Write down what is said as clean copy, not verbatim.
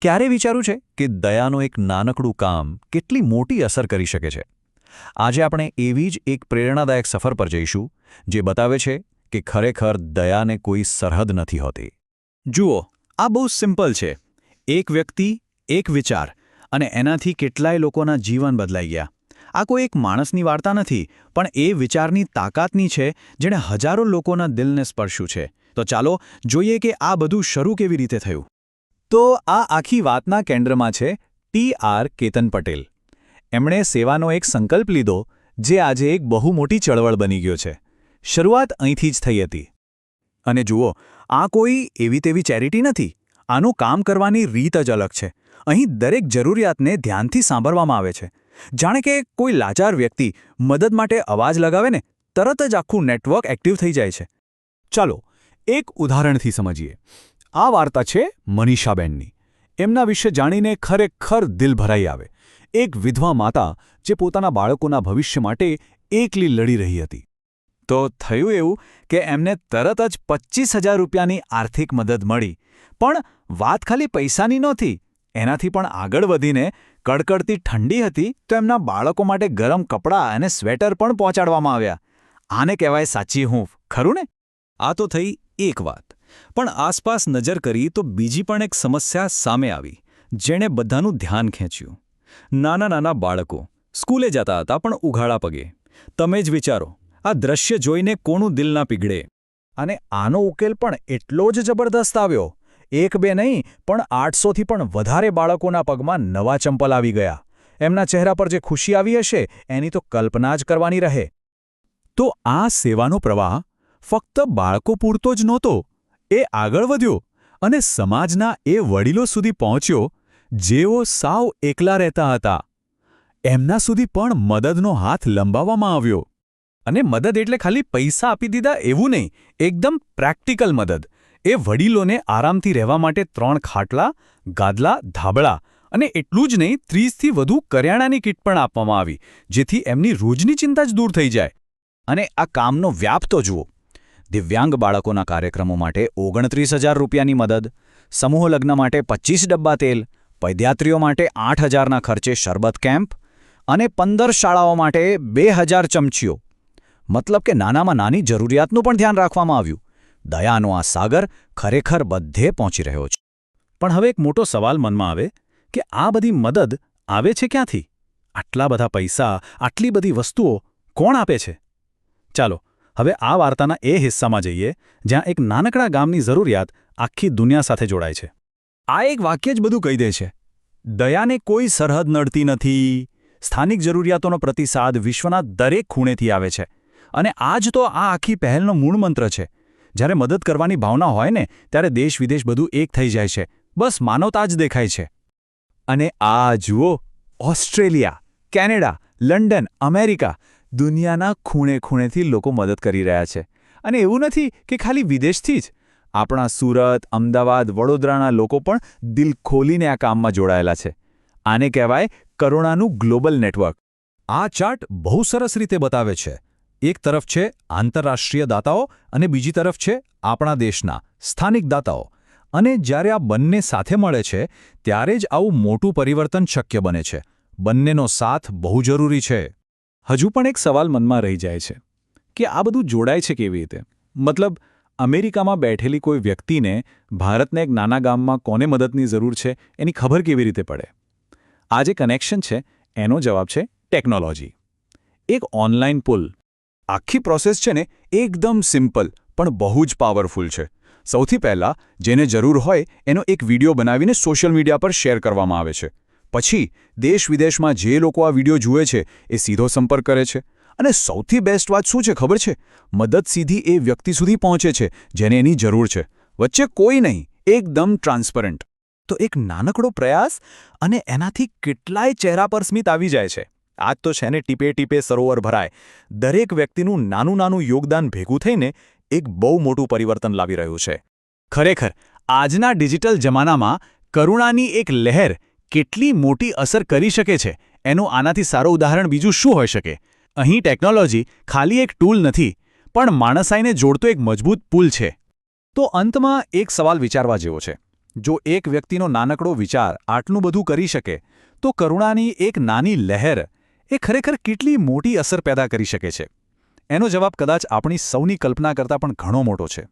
ક્યારે વિચાર્યું છે કે દયાનું એક નાનકડું કામ કેટલી મોટી અસર કરી શકે છે? આજે આપણે એવી જ એક પ્રેરણાદાયક સફર પર જઈશું જે બતાવે છે કે ખરેખર દયાને કોઈ સરહદ નથી હોતી. જુઓ, આ બહુ સિમ્પલ છે. એક વ્યક્તિ, એક વિચાર, અને એનાથી કેટલાય લોકોના જીવન બદલાઈ ગયા. આ કોઈ એક માણસની વાર્તા નથી, પણ એ વિચારની તાકાતની છે જેણે હજારો લોકોના દિલને સ્પર્શ્યું છે. તો ચાલો જોઈએ કે આ બધું શરૂ કેવી રીતે થયું. તો આ આખી વાતના કેન્દ્રમાં છે ટી.આર. કેતન પટેલ. એમણે સેવાનો એક સંકલ્પ લીધો જે આજે એક બહુ મોટી ચળવળ બની ગયો છે. શરૂઆત અહીંથી જ થઈ હતી. અને જુઓ, આ કોઈ એવી તેવી ચેરિટી નથી. આનું કામ કરવાની રીત જ અલગ છે. અહીં દરેક જરૂરિયાતને ધ્યાનથી સાંભળવામાં આવે છે. જાણે કે કોઈ લાચાર વ્યક્તિ મદદ માટે અવાજ લગાવે ને, તરત જ આખું નેટવર્ક એક્ટિવ થઈ જાય છે. ચાલો એક ઉદાહરણથી સમજીએ. આ વાર્તા છે મનીષાબેનની. એમના વિશે જાણીને ખરેખર દિલ ભરાઈ આવે. એક વિધવા માતા જે પોતાના બાળકોના ભવિષ્ય માટે એકલી લડી રહી હતી. તો થયું એવું કે એમને તરત જ 25,000 રૂપિયાની આર્થિક મદદ મળી. પણ વાત ખાલી પૈસાની નહોતી. એનાથી પણ આગળ વધીને કડકડતી ઠંડી હતી તો એમના બાળકો માટે ગરમ કપડાં અને સ્વેટર પણ પહોંચાડવામાં આવ્યા. આને કહેવાય સાચી હૂંફ, ખરું ને? આ તો થઈ એક વાત. પણ આસપાસ નજર કરી તો બીજી પણ એક સમસ્યા સામે આવી, જેણે બધાનું ધ્યાન ખેંચ્યું. નાના નાના બાળકો સ્કૂલે જતા હતા પણ ઉઘાડા પગે. તમે જ વિચારો, આ દ્રશ્ય જોઈને કોનું દિલ ના પીગળે? અને આનો ઉકેલ પણ એટલો જ જબરદસ્ત આવ્યો. એક બે નહીં, પણ 800થી પણ વધારે બાળકોના પગમાં નવા ચંપલ આવી ગયા. એમના ચહેરા પર જે ખુશી આવી હશે એની તો કલ્પના જ કરવાની રહે. તો આ સેવાનો પ્રવાહ ફક્ત બાળકો પૂરતો જ નહોતો. એ આગળ વધ્યો અને સમાજના એ વડીલો સુધી પહોંચ્યો જેઓ સાવ એકલા રહેતા હતા. એમના સુધી પણ મદદનો હાથ લંબાવવામાં આવ્યો. અને મદદ એટલે ખાલી પૈસા આપી દીધા એવું નહીં, એકદમ પ્રેક્ટિકલ મદદ. એ વડીલોને આરામથી રહેવા માટે 3 ખાટલા, ગાદલા, ધાબળા અને એટલું જ નહીં 30થી વધુ કરિયાણાની કીટ પણ આપવામાં આવી, જેથી એમની રોજની ચિંતા જ દૂર થઈ જાય. અને આ કામનો વ્યાપ તો જુઓ. દિવ્યાંગ બાળકોના કાર્યક્રમો માટે 29,000 રૂપિયાની મદદ, સમૂહ લગ્ન માટે 25 ડબ્બા તેલ, પદયાત્રીઓ માટે 8,000ના ખર્ચે શરબત કેમ્પ અને 15 શાળાઓ માટે 2,000 ચમચીઓ. મતલબ કે નાનામાં નાની જરૂરિયાતનું પણ ધ્યાન રાખવામાં આવ્યું. દયાનો આ સાગર ખરેખર બધે પહોંચી રહ્યો છે. પણ હવે એક મોટો સવાલ મનમાં આવે કે આ બધી મદદ આવે છે ક્યાંથી? આટલા બધા પૈસા, આટલી બધી વસ્તુઓ કોણ આપે છે? ચાલો હવે આ વાર્તાના એ હિસ્સામાં જઈએ જ્યાં એક નાનકડા ગામની જરૂરિયાત આખી દુનિયા સાથે જોડાય છે. આ એક વાક્ય જ બધું કહી દે છે. દયાને કોઈ સરહદ નડતી નથી. સ્થાનિક જરૂરિયાતોનો પ્રતિસાદ વિશ્વના દરેક ખૂણેથી આવે છે. અને આ જ તો આ આખી પહેલનો મૂળ મંત્ર છે. જ્યારે મદદ કરવાની ભાવના હોય ને, ત્યારે દેશ વિદેશ બધું એક થઈ જાય છે. બસ માનવતા જ દેખાય છે. અને આ જુઓ, ઓસ્ટ્રેલિયા, કેનેડા, લંડન, અમેરિકા, દુનિયાના ખૂણે ખૂણેથી લોકો મદદ કરી રહ્યા છે. અને એવું નથી કે ખાલી વિદેશથી જ. આપણા સુરત, અમદાવાદ, વડોદરાના લોકો પણ દિલ ખોલીને આ કામમાં જોડાયેલા છે. આને કહેવાય કરુણાનું ગ્લોબલ નેટવર્ક. આ ચાર્ટ બહુ સરસ રીતે બતાવે છે. એક તરફ છે આંતરરાષ્ટ્રીય દાતાઓ અને બીજી તરફ છે આપણા દેશના સ્થાનિક દાતાઓ. અને જ્યારે આ બંને સાથે મળે છે ત્યારે જ આવું મોટું પરિવર્તન શક્ય બને છે. બંનેનો સાથ બહુ જરૂરી છે. હજુ પણ એક સવાલ મનમાં રહી જાય છે કે આ બધું જોડાય છે કેવી રીતે? મતલબ, અમેરિકામાં બેઠેલી કોઈ વ્યક્તિને ભારતના એક નાના ગામમાં કોને મદદની જરૂર છે એની ખબર કેવી રીતે પડે? આ જે કનેક્શન છે એનો જવાબ છે ટેકનોલોજી. એક ઓનલાઈન પુલ. આખી પ્રોસેસ છે ને એકદમ સિમ્પલ પણ બહુ જ પાવરફુલ છે. સૌથી પહેલાં જેને જરૂર હોય એનો એક વિડીયો બનાવીને સોશિયલ મીડિયા પર શેર કરવામાં આવે છે. પછી દેશ વિદેશમાં જે લોકો આ વિડીયો જુએ છે એ સીધો સંપર્ક કરે છે. અને સૌથી બેસ્ટ વાત શું છે ખબર છે? મદદ સીધી એ વ્યક્તિ સુધી પહોંચે છે જેને એની જરૂર છે. વચ્ચે કોઈ નહીં, એકદમ ટ્રાન્સપરન્ટ. તો એક નાનકડો પ્રયાસ અને એનાથી કેટલાય ચહેરા પર સ્મિત આવી જાય છે. આજ તો છે ને ટીપે ટીપે સરોવર ભરાય. દરેક વ્યક્તિનું નાનું નાનું યોગદાન ભેગું થઈને એક બહુ મોટું પરિવર્તન લાવી રહ્યું છે. ખરેખર આજના ડિજિટલ જમાનામાં કરુણાની એક લહેર કેટલી મોટી અસર કરી શકે છે એનું આનાથી સારું ઉદાહરણ બીજું શું હોઈ શકે? અહીં ટેકનોલોજી ખાલી એક ટૂલ નથી, પણ માણસાઈને જોડતો એક મજબૂત પુલ છે. તો અંતમાં એક સવાલ વિચારવા જેવો છે જો એક વ્યક્તિનો નાનકડો વિચાર આટલું બધું કરી શકે તો કરુણાની એક નાની લહેર એ ખરેખર કેટલી મોટી અસર પેદા કરી શકે છે એનો જવાબ કદાચ આપણી સૌની કલ્પના કરતાં પણ ઘણો મોટો છે.